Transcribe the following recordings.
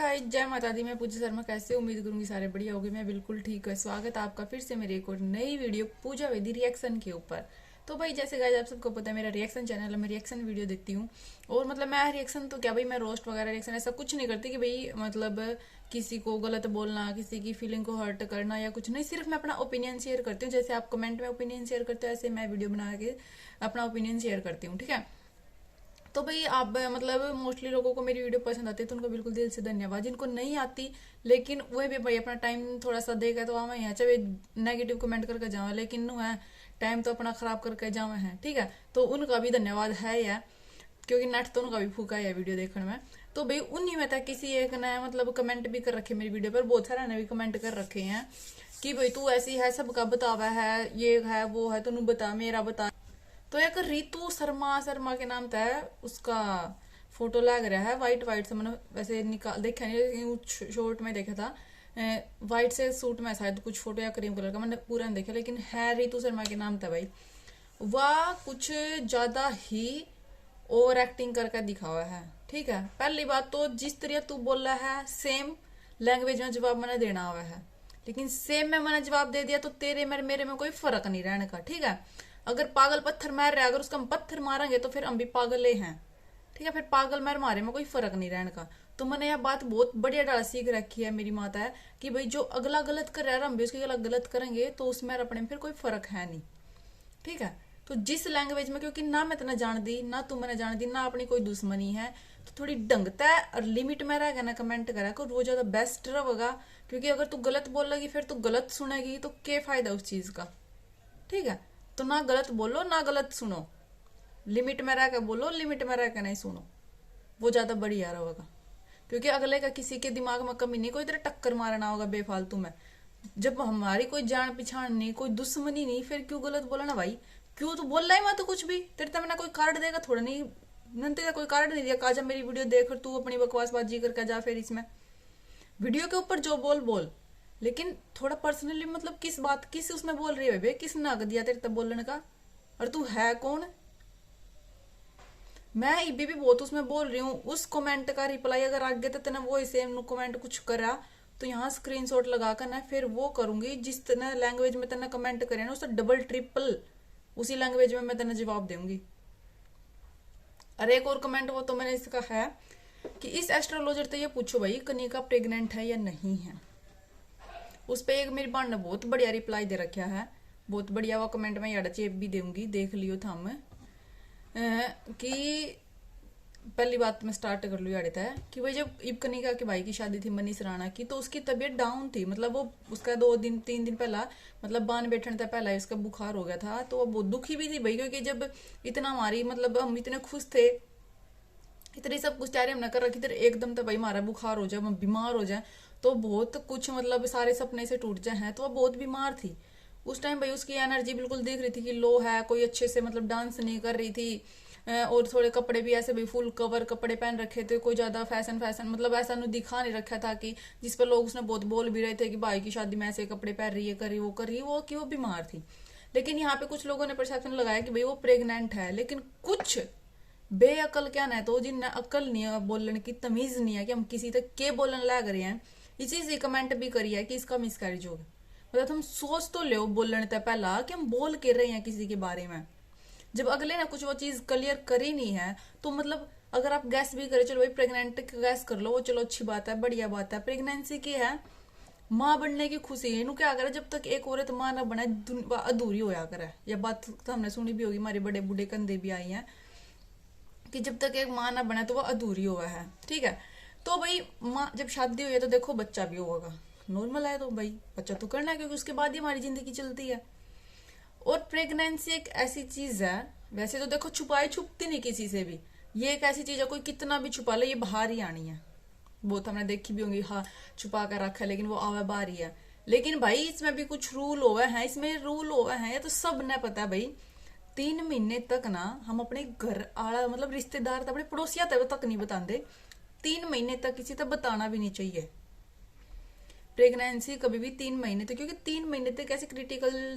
Guys, जय माता दी। मैं पूजा शर्मा कैसे उम्मीद करूंगी सारे बढ़िया होगे। मैं बिल्कुल ठीक है। स्वागत है आपका फिर से मेरी एक और नई वीडियो पूजा विधि रिएक्शन के ऊपर। तो भाई जैसे गाइस आप सबको पता है मेरा रिएक्शन चैनल है, मैं रिएक्शन वीडियो देखती हूँ। और मतलब मैं रिएक्शन तो क्या भाई, मैं रोस्ट वगैरह रिएक्शन ऐसा कुछ नहीं करती कि भाई मतलब किसी को गलत बोलना, किसी की फीलिंग को हर्ट करना या कुछ नहीं। सिर्फ मैं अपना ओपिनियन शेयर करती हूँ। जैसे आप कमेंट में ओपिनियन शेयर करते हो, ऐसे मैं वीडियो बना के अपना ओपिनियन शेयर करती हूँ, ठीक है। तो भाई आप मतलब मोस्टली लोगों को मेरी वीडियो पसंद आती है तो उनको बिल्कुल दिल से धन्यवाद। जिनको नहीं आती लेकिन वह भी भाई अपना टाइम थोड़ा सा देगा तो मैं यहाँ चाहे नेगेटिव कमेंट करके जावा, लेकिन नु है टाइम तो अपना खराब करके जावे हैं, ठीक है। तो उनका भी धन्यवाद है यार, क्योंकि नेट तो उनका भी फूका है वीडियो देखने में। तो भाई उन्हीं में था किसी एक ने मतलब कमेंट भी कर रखे मेरी वीडियो पर, बहुत सारा ने भी कमेंट कर रखे हैं कि भाई तू ऐसी है, सबका बतावा है, ये है वो है, तू बता मेरा बता। तो एक रितु शर्मा शर्मा के नाम था उसका फोटो लग रहा है वाइट वाइट से। मैंने वैसे निकाल देखा नहीं, शॉर्ट में देखा था वाइट से सूट में शायद कुछ फोटो या क्रीम कलर का, मैंने पूरा नहीं देखा, लेकिन है रितु शर्मा के नाम था भाई। वह कुछ ज्यादा ही ओवर एक्टिंग करके दिखा हुआ है, ठीक है। पहली बात तो जिस तरह तू बोल रहा है सेम लैंग्वेज में जवाब मैंने देना हुआ है, लेकिन सेम में मैंने जवाब दे दिया तो तेरे मेरे में कोई फर्क नहीं रहने का, ठीक है। अगर पागल पत्थर मार रहा है, अगर उसका हम पत्थर मारेंगे तो फिर हम भी पागल ही हैं, ठीक है। फिर पागल मार मारे में कोई फर्क नहीं रहने का। तो मैंने यह बात बहुत बढ़िया डाल सीख रखी है मेरी माता है कि भाई जो अगला गलत कर रहा है हम भी उसकी गलत गलत करेंगे तो उसमें और अपने में फिर कोई फर्क है नहीं, ठीक है। तो जिस लैंग्वेज में, क्योंकि ना मैं तना जान दी ना तू मैंने जान दी ना अपनी कोई दुश्मनी है, तो थोड़ी ढंगता है और लिमिट में रहेगा ना कमेंट करा कर, वो ज्यादा बेस्ट रहेगा। क्योंकि अगर तू गलत बोलेगी फिर तू गलत सुनेगी तो क्या फायदा उस चीज का, ठीक है। तो ना गलत बोलो ना गलत सुनो, लिमिट में रह के बोलो, लिमिट में रह के नहीं सुनो, वो ज्यादा बढ़िया रहेगा। क्योंकि अगले का किसी के दिमाग में कमी नहीं, कोई तेरे टक्कर मारना होगा बेफालतू में। जब हमारी कोई जान पहचान नहीं, कोई दुश्मनी नहीं, फिर क्यों गलत बोला ना भाई। क्यों तू बोल रहा है, मैं तो कुछ भी तेरे तक कोई कार्ड देगा थोड़ा नहीं, मैंने तेरा कोई कार्ड नहीं दिया काजा मेरी वीडियो देख और तू अपनी बकवासबाजी करके जा। फिर इसमें वीडियो के ऊपर जो बोल बोल, लेकिन थोड़ा पर्सनली मतलब किस बात किस उसमें बोल रही है भाई, किस नाग दिया तेरे तब बोलने का, और तू है कौन। मैं इबी भी बहुत उसमें बोल रही हूँ, उस कमेंट का रिप्लाई अगर आगे तो तेना वो सेम कमेंट कुछ करा तो यहाँ स्क्रीनशॉट लगा कर ना फिर वो करूंगी जिस तेना लैंग्वेज में तेना कमेंट करे ना उससे डबल ट्रिपल उसी लैंग्वेज में मैं तेना जवाब दूंगी। और एक और कमेंट वो तो मैंने इसका है कि इस एस्ट्रोलॉजर तो ये पूछो भाई कनिका प्रेग्नेंट है या नहीं है। उस पे एक मेरी बहन ने बहुत बढ़िया रिप्लाई दे रखा है, बहुत बढ़िया। वो कमेंट में यार चेप भी दूंगी, देख लियो था मैं कि पहली बात मैं स्टार्ट कर लू यार था कि भाई जब इब कनिका के भाई की शादी थी मनीष राणा की तो उसकी तबीयत डाउन थी। मतलब वो उसका 2 दिन 3 दिन पहला मतलब बान बैठने था पहला उसका बुखार हो गया था, तो वो बहुत दुखी भी थी भाई। क्योंकि जब इतना हमारी मतलब हम इतने खुश थे, इतनी सब कुछ तैयारी हमने कर रखी थी, एकदम तो भाई हमारा बुखार हो जाए, हम बीमार हो जाए तो बहुत कुछ मतलब सारे सपने से टूट जाए हैं। तो वो बहुत बीमार थी उस टाइम भाई, उसकी एनर्जी बिल्कुल दिख रही थी कि लो है, कोई अच्छे से मतलब डांस नहीं कर रही थी। और थोड़े कपड़े भी ऐसे भाई फुल कवर कपड़े पहन रखे थे, कोई ज्यादा फैशन फैशन मतलब ऐसा नहीं दिखा नहीं रखा था कि जिस पर लोग उसने बहुत बोल भी रहे थे कि भाई की शादी में ऐसे कपड़े पहन रही है, करी वो करी वो कि वो बीमार थी। लेकिन यहाँ पे कुछ लोगों ने परसेप्शन लगाया कि भाई वो प्रेग्नेंट है, लेकिन कुछ बेअकल क्या ना तो जिन्हें अकल नहीं है, बोलने की तमीज नहीं है कि हम किसी तक के बोलने लग रहे हैं। इसी से कमेंट भी करी है कि इसका मिसकैरेज होगा। मतलब तुम सोच तो लो बोलने तक पहला कि हम बोल के रहे हैं किसी के बारे में, जब अगले ने कुछ वो चीज क्लियर करी नहीं है तो मतलब अगर आप गैस भी करे चलो भाई प्रेग्नेंट गैस कर लो, वो चलो अच्छी बात है, बढ़िया बात है। प्रेगनेंसी की है माँ बनने की खुशी है, क्या करे जब तक एक औरत माँ ना बने अधूरी होया करे। यह बात तो हमने सुनी भी होगी, हमारे बड़े बूढ़े कंधे भी आई हैं कि जब तक एक माँ ना बने तो वो अधूरी हुआ है, ठीक है। तो भाई माँ जब शादी हुई है तो देखो बच्चा भी होगा, नॉर्मल है, तो भाई बच्चा तो करना है क्योंकि उसके बाद ही हमारी जिंदगी चलती है। और प्रेगनेंसी एक ऐसी चीज है, वैसे तो देखो छुपाई छुपती नहीं किसी से भी, ये एक ऐसी चीज है कोई कितना भी छुपा ले ये बाहर ही आनी है। बहुत हमने देखी भी होंगी, हाँ छुपा कर रखा है लेकिन वो आवा बाहर ही है। लेकिन भाई इसमें भी कुछ रूल हुआ है, इसमें रूल हुआ है, ये तो सब ने पता है भाई। 3 महीने तक ना हम अपने घर आला मतलब रिश्तेदार अपने पड़ोसिया तक नहीं बताते, 3 महीने तक किसी तक बताना भी नहीं चाहिए प्रेगनेंसी कभी भी 3 महीने तक। क्योंकि 3 महीने तक ऐसे क्रिटिकल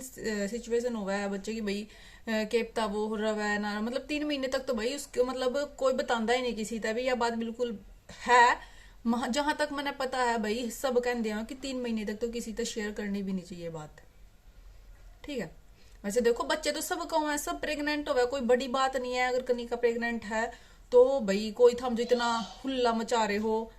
सिचुएशन हुआ है बच्चे की भाई केपता वो हो रहा है ना, मतलब 3 महीने तक तो भाई उसके मतलब कोई बतांदा ही नहीं किसी तक भी, यह बात बिल्कुल है। जहां तक मैंने पता है भाई, सब कहते हैं कि 3 महीने तक तो किसी से शेयर करनी भी नहीं चाहिए बात। ठीक है। वैसे देखो बच्चे तो सब कौन है, सब प्रेग्नेंट हो गए, कोई बड़ी बात नहीं है। अगर कनिका प्रेग्नेंट है तो भाई कोई थम जितना हुल्ला मचा रहे हो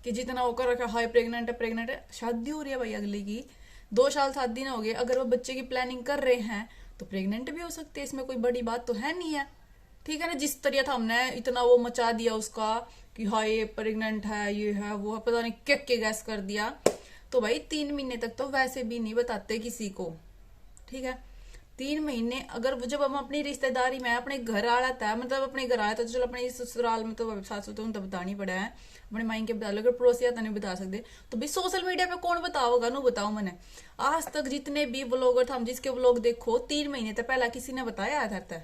कि जितना वो कर रखा, हाय प्रेग्नेंट है प्रेग्नेंट है। शादी हो रही है भाई अगले की, 2 साल शादी ना हो गए, अगर वो बच्चे की प्लानिंग कर रहे हैं तो प्रेग्नेंट भी हो सकते हैं, इसमें कोई बड़ी बात तो है नहीं है। ठीक है ना। जिस तरह था हमने इतना वो मचा दिया उसका कि हाँ ये प्रेग्नेंट है, ये है वो है, पता नहीं क्या गैस कर दिया। तो भाई 3 महीने तक तो वैसे भी नहीं बताते किसी को। ठीक है। 3 महीने अगर जब हम अपनी रिश्तेदारी में अपने घर आ रहा था, मतलब अपने घर आया था तो चलो अपने ससुराल में तो सासू तो बताना ही पड़ा है, अपने माई के बता लो, अगर पड़ोसी आता नहीं बता सकते तो भी सोशल मीडिया पे कौन बताओगा, नु बताओ मैंने आज तक जितने भी ब्लॉगर था, हम जिसके ब्लॉग देखो 3 महीने तक पहला किसी ने बताया था।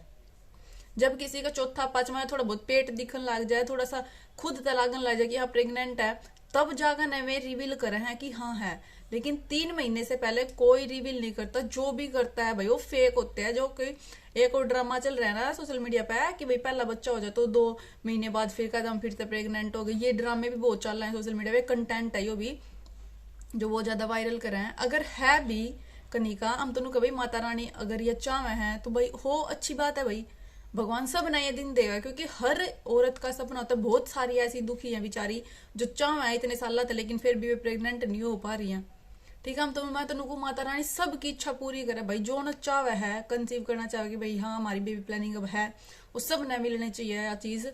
जब किसी का चौथा पांचवा थोड़ा बहुत पेट दिखने लग जाए, थोड़ा सा खुद तलागन लग जाए कि हाँ प्रेग्नेंट है, तब जाकर नए रिवील करे हैं कि हाँ है। लेकिन 3 महीने से पहले कोई रिवील नहीं करता। जो भी करता है भाई वो फेक होते हैं। जो कि एक और ड्रामा चल रहा है ना सोशल मीडिया पे कि भाई पहला बच्चा हो जाए तो 2 महीने बाद फिर कहता हम फिर से प्रेग्नेंट हो गए। ये ड्रामे भी बहुत चल रहे हैं सोशल मीडिया पे, कंटेंट है यो भी जो बहुत ज्यादा वायरल कर रहे हैं। अगर है भी कनिका, हम तो कभी माता रानी अगर ये चाहे हैं तो भाई हो अच्छी बात है भाई, भगवान सब नए दिन देगा। क्योंकि हर औरत का सपना होता है, बहुत सारी ऐसी दुखी है बेचारी जो चाह है इतने साल तक लेकिन फिर भी वे प्रेग्नेंट नहीं हो पा रही है। ठीक है। हम तो मैं तो माता रानी सबकी इच्छा पूरी करे भाई, जो न चाहे है कंसीव करना चाहे कि भाई हाँ हमारी बेबी प्लानिंग अब है, वो सब न मिलने चाहिए यह चीज।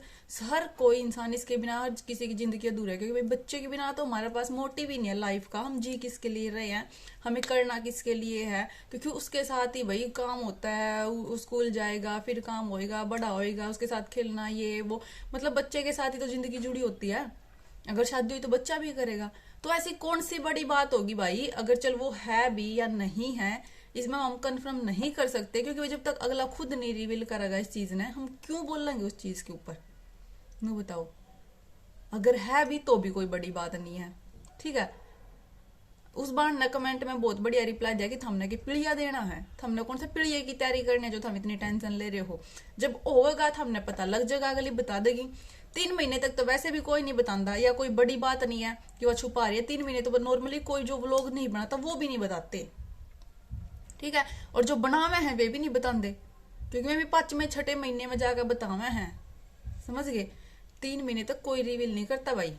हर कोई इंसान इसके बिना हर किसी की जिंदगी अधूरी है। क्योंकि भाई बच्चे के बिना तो हमारे पास मोटिव ही नहीं है लाइफ का, हम जी किसके लिए रहे हैं, हमें करना किसके लिए है। क्योंकि उसके साथ ही भाई काम होता है, स्कूल जाएगा फिर काम होएगा, बड़ा होएगा, उसके साथ खेलना ये वो, मतलब बच्चे के साथ ही तो जिंदगी जुड़ी होती है। अगर शादी हुई तो बच्चा भी करेगा, तो ऐसी कौन सी बड़ी बात होगी भाई। अगर चल वो है भी या नहीं है इसमें हम कंफर्म नहीं कर सकते, क्योंकि जब तक अगला खुद नहीं रिवील करेगा इस चीज ने, हम क्यों बोलेंगे उस चीज के ऊपर, नो बताओ। अगर है भी तो भी कोई बड़ी बात नहीं है। ठीक है। उस बार ने कमेंट में बहुत बढ़िया रिप्लाई दिया कि थमने की पिड़िया देना है, थमने कौन सा पिड़िया की तैयारी करनी है जो थम इतनी टेंशन ले रहे हो। जब होगा थमने पता लग जाएगा, अगली बता देगी। 3 महीने तक तो वैसे भी कोई नहीं बताता, या कोई बड़ी बात नहीं है कि वह छुपा रही है। 3 महीने तो नॉर्मली कोई जो व्लॉग नहीं बनाता वो भी नहीं बताते। ठीक है। और जो बनावे हैं वे भी नहीं बताते, क्योंकि मैं भी 5वें-6वें महीने में जाकर बतावे हैं, समझ गए। 3 महीने तक कोई रिवील नहीं करता भाई।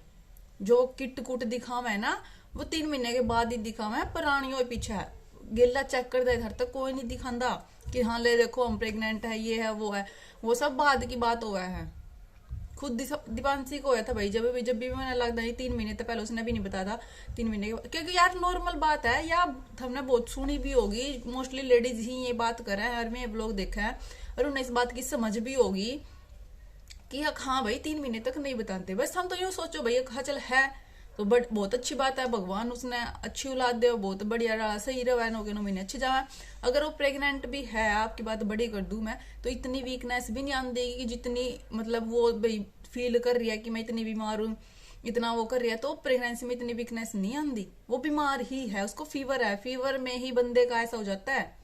जो किट कुट दिखावा है ना वो 3 महीने के बाद ही दिखावा है, पुरानियों पीछे है। गिल्ला चेक कर दे घर तक कोई नहीं दिखाता कि हाँ ले देखो हम प्रेग्नेंट है, ये है वो है। वो सब बाद की बात हुआ है। खुद दीपांशी को होया था भाई, जब भी मैंने लगता नहीं 3 महीने तक पहले उसने भी नहीं बताया था 3 महीने के, क्योंकि यार नॉर्मल बात है, या हमने बहुत सुनी भी होगी, मोस्टली लेडीज ही ये बात कर रहे हैं, और मैं ये ब्लॉग देखा है और उन्हें इस बात की समझ भी होगी कि हाँ भाई 3 महीने तक नहीं बताते। बस हम तो यूं सोचो भाई हाँ चल है तो बट बहुत अच्छी बात है, भगवान उसने अच्छी औलाद दे, बहुत बढ़िया रहा, सही रहा, 9 महीने अच्छे जावा। अगर वो प्रेग्नेंट भी है, आपकी बात बड़ी कर दूं मैं, तो इतनी वीकनेस भी नहीं आने देगी जितनी मतलब वो भाई फील कर रही है कि मैं इतनी बीमार हूँ, इतना वो कर रही है। तो प्रेगनेंसी में इतनी वीकनेस नहीं आती, वो बीमार ही है, उसको फीवर है, फीवर में ही बंदे का ऐसा हो जाता है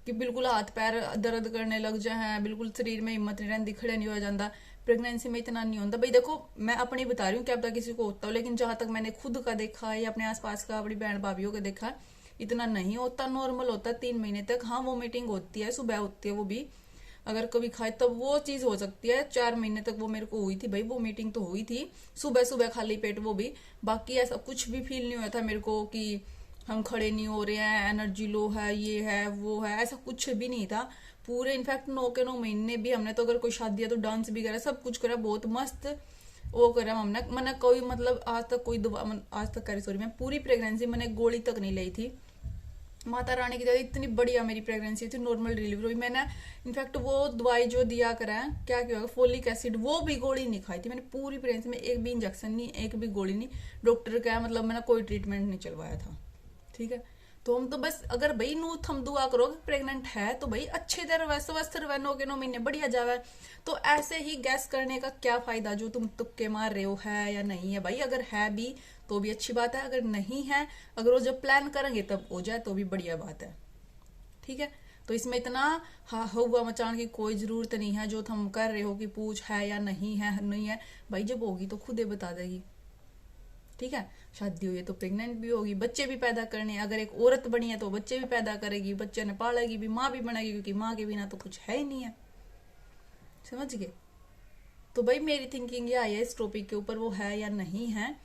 कि बिल्कुल हाथ पैर दर्द करने लग जाए, बिल्कुल शरीर में हिम्मत नहीं रहती, खड़े नहीं हो जाता। प्रेगनेंसी में इतना नहीं होता भाई। देखो मैं अपनी बता रही हूँ, क्या पता किसी को होता हो, लेकिन जहां तक मैंने खुद का देखा है या अपने आसपास का अपनी बहन भाभीियों का देखा, इतना नहीं होता, नॉर्मल होता 3 महीने तक। हाँ वोमिटिंग होती है, सुबह होती है, वो भी अगर कभी खाए तब वो चीज हो सकती है। 4 महीने तक वो मेरे को हुई थी भाई, वो मीटिंग तो हुई थी सुबह सुबह खाली पेट, वो भी। बाकी ऐसा कुछ भी फील नहीं हुआ था मेरे को कि हम खड़े नहीं हो रहे हैं, एनर्जी लो है, ये है वो है, ऐसा कुछ भी नहीं था पूरे। इनफैक्ट 9 के 9 महीने भी हमने तो अगर कोई शादी है तो डांस भी करा, सब कुछ करा, बहुत मस्त वो करा हमने। मैंने कोई मतलब आज तक कोई दवा, आज तक करी सॉरी, मैं पूरी प्रेगनेंसी मैंने गोली तक नहीं ली थी। माता रानी की दया इतनी बढ़िया मेरी प्रेगनेंसी थी, नॉर्मल डिलीवरी हुई। मैंने इनफैक्ट वो दवाई जो दिया करा है, क्या क्या फोलिक एसिड, वो भी गोली नहीं खाई थी मैंने पूरी प्रेगनेंसी में, एक भी इंजेक्शन नहीं, एक भी गोली नहीं, डॉक्टर का मतलब मैंने कोई ट्रीटमेंट नहीं चलवाया था। ठीक है। तो हम तो बस अगर भाई नू थम दुआ करो प्रेग्नेंट है तो भाई अच्छे तरह स्वस्थ रहे, 9 के 9 महीने बढ़िया जावे। तो ऐसे ही गैस करने का क्या फायदा जो तुम तुक्के मार रहे हो है या नहीं है भाई। अगर है भी तो भी अच्छी बात है, अगर नहीं है, अगर वो जब प्लान करेंगे तब हो जाए तो भी बढ़िया बात है। ठीक है। तो इसमें इतना हुआ मचाने की कोई जरूरत नहीं है जो तुम कर रहे हो कि पूछ है या नहीं है, नहीं है भाई, जब होगी तो खुद ही बता देगी। ठीक है, शादी हुई है तो प्रेग्नेंट भी होगी, बच्चे भी पैदा करने, अगर एक औरत बनी है तो बच्चे भी पैदा करेगी, बच्चे ने पालेगी भी, माँ भी बनेगी, क्योंकि माँ के बिना तो कुछ है ही नहीं है। समझ गए? तो भाई मेरी थिंकिंग ये आई है इस टॉपिक के ऊपर, वो है या नहीं है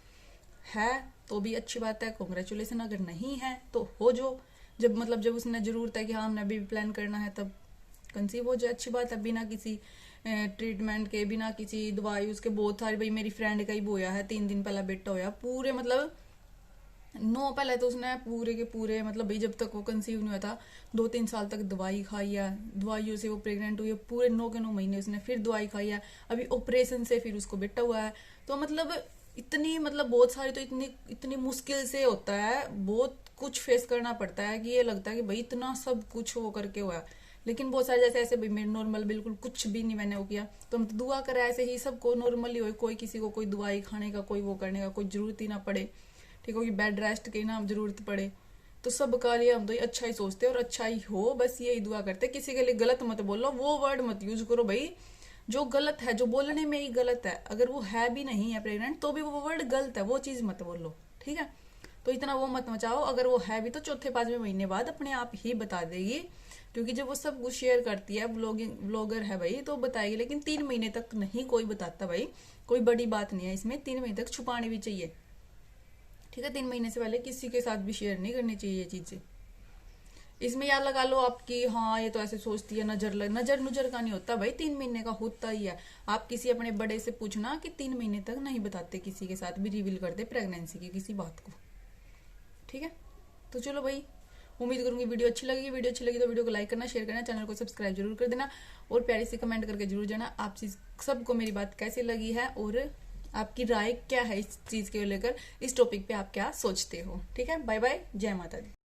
तो भी अच्छी बात है, कॉन्ग्रेचुलेसन। अगर नहीं है तो हो जो, जब उसने जरूरत है कि हाँ हमने अभी प्लान करना है तब कंसीव हो जाए, अच्छी बात है, बिना किसी ट्रीटमेंट के, बिना किसी दवाई उसके। बहुत सारी, भाई मेरी फ्रेंड का ही बोया है, 3 दिन पहला बेटा होया, पूरे मतलब 9 पहले तो उसने पूरे के पूरे मतलब भाई जब तक वो कंसीव नहीं हुआ था 2-3 साल तक दवाई खाई है, दवाइयों से वो प्रेग्नेंट हुई है, पूरे 9 के 9 महीने उसने फिर दवाई खाई है, अभी ऑपरेशन से फिर उसको बेटा हुआ है। तो मतलब इतनी मतलब बहुत सारी, तो इतनी मुश्किल से होता है, बहुत कुछ फेस करना पड़ता है कि ये लगता है कि भाई इतना सब कुछ वो करके हुआ है। लेकिन बहुत सारे जैसे ऐसे भाई मेरे नॉर्मल बिल्कुल कुछ भी नहीं मैंने वो किया, तो हम तो दुआ करें ऐसे ही सबको नॉर्मली हो, कोई किसी को कोई दवाई खाने का, कोई वो करने का कोई जरूरत ही ना पड़े, ठीक होगी, बेड रेस्ट की ना जरूरत पड़े। तो सब का लिए हम तो अच्छा ही सोचते हैं और अच्छा ही हो, बस यही दुआ करते। किसी के लिए गलत मत बोलो, वो वर्ड मत यूज करो भाई जो गलत है, जो बोलने में ही गलत है। अगर वो है भी नहीं है प्रेग्नेंट तो भी वो वर्ड गलत है, वो चीज मत बोलो, ठीक है। तो इतना वो मत मचाओ। अगर वो है भी तो 4-5वें महीने बाद अपने आप ही बता देगी, क्योंकि जब वो सब कुछ शेयर करती है, ब्लॉगर है भाई, तो बताएगी। लेकिन 3 महीने तक नहीं कोई बताता भाई, कोई बड़ी बात नहीं है इसमें, 3 महीने तक छुपानी भी चाहिए, ठीक है। 3 महीने से पहले किसी के साथ भी शेयर नहीं करनी चाहिए ये चीजें। इसमें याद लगा लो आपकी, हाँ ये तो ऐसे सोचती है, नजर का नहीं होता भाई, 3 महीने का होता ही है। आप किसी अपने बड़े से पूछना कि 3 महीने तक नहीं बताते किसी के साथ भी रिवील करते प्रेगनेंसी की किसी बात को, ठीक है। तो चलो भाई, उम्मीद करूंगी वीडियो अच्छी लगेगी। वीडियो अच्छी लगी तो वीडियो को लाइक करना, शेयर करना, चैनल को सब्सक्राइब जरूर कर देना और प्यारी से कमेंट करके जरूर जाना आप सबको मेरी बात कैसी लगी है और आपकी राय क्या है इस चीज के लेकर, इस टॉपिक पे आप क्या सोचते हो, ठीक है। बाय बाय, जय माता दी।